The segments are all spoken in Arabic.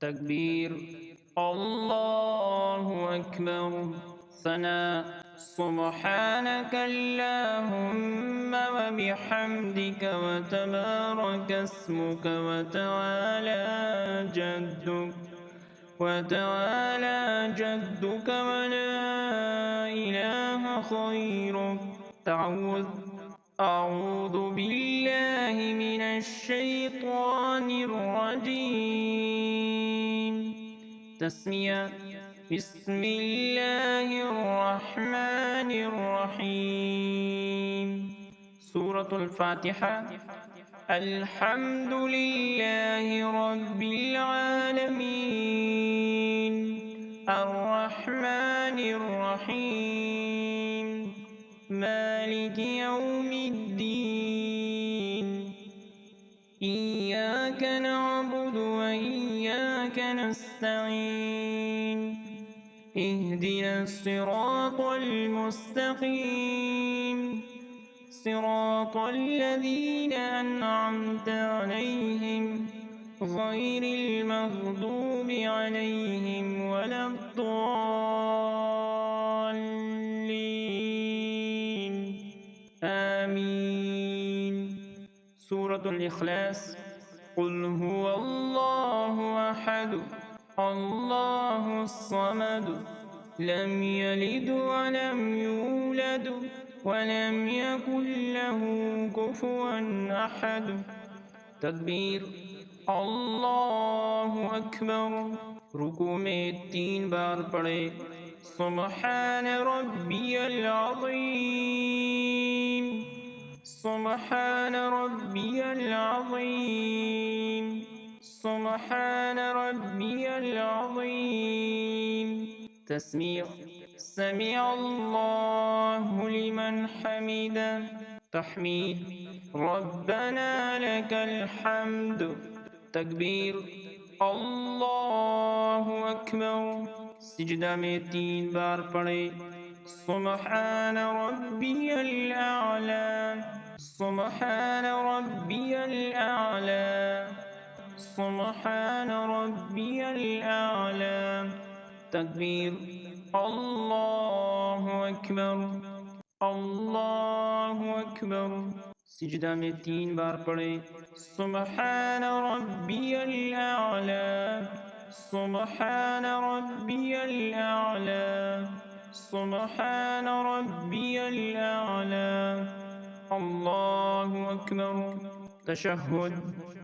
تكبير. الله أكبر. ثناء. سبحانك اللهم وبحمدك وتبارك اسمك وتعالى جدك ولا إله خيرك. أعوذ بالله من الشيطان الرجيم. تسمية. بسم الله الرحمن الرحيم. سورة الفاتحة. الحمد لله رب العالمين الرحمن الرحيم مالك يوم الدين. إياك نعبد وإياك نستعين. اهدنا الصراط المستقيم صراط الذين أنعمت عليهم غير المغضوب عليهم ولا الضالين. آمين. سورة الإخلاص. قل هو الله أحد الله الصمد لم يلد ولم يولد ولم يكن له كفوا أحد. تكبير. الله أكبر. رکوع میں 3 بار پڑھے سبحان ربی العظیم سبحان ربی العظیم سبحان ربی العظیم. تسمیع. سمع الله لمن حمده. تحمید. ربنا لك الحمد. تکبیر. اللہ اکبر. سجدہ میں 3 بار پڑھے سبحان ربی الاعلی سبحان ربی الاعلی سبحان ربی الاعلی. تکبیر. اللہ اکبر اللہ اکبر. سجدہ میں 3 بار پڑھے سبحان ربی الاعلی سبحان ربی الاعلی سبحان ربی الاعلی. اللہ اکبر. تشہد.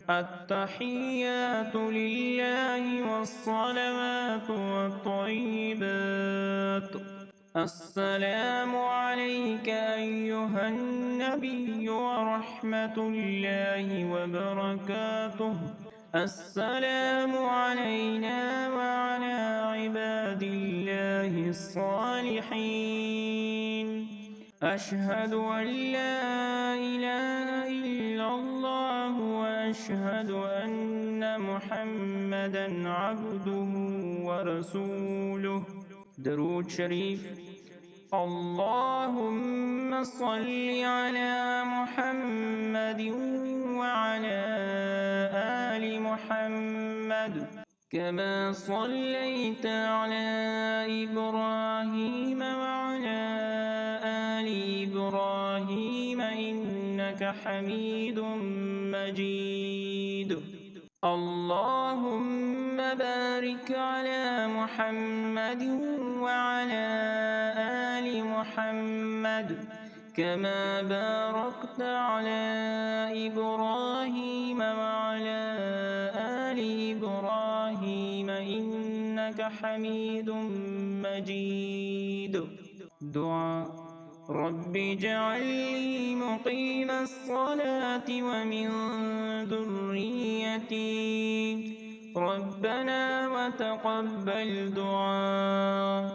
التحیات للہ والصلوات والطیبات. السلام عليك أيها النبي ورحمة الله وبركاته. السلام علينا وعلى عباد الله الصالحين. أشهد أن لا إله إلا الله وأشهد أن محمدا عبده ورسوله. درود شریف. اللهم صل على محمد وعلى آل محمد كما صليت على إبراهيم وعلى آل إبراهيم إنك حميد مجيد. اللهم بارك على محمد وعلى آل محمد كما باركت على إبراهيم وعلى آل إبراهيم إنك حميد مجيد. دعاء. رب اجعل لي مقيم الصلاة ومن ذريتي ربنا وتقبل دعاء.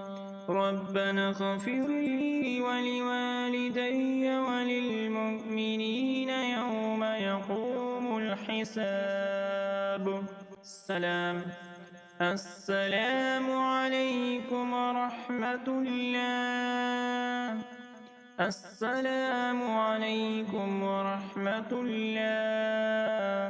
ربنا اغفر لي ولوالدي وللمؤمنين يوم يقوم الحساب. السلام عليكم ورحمة الله. السلام عليكم ورحمة الله.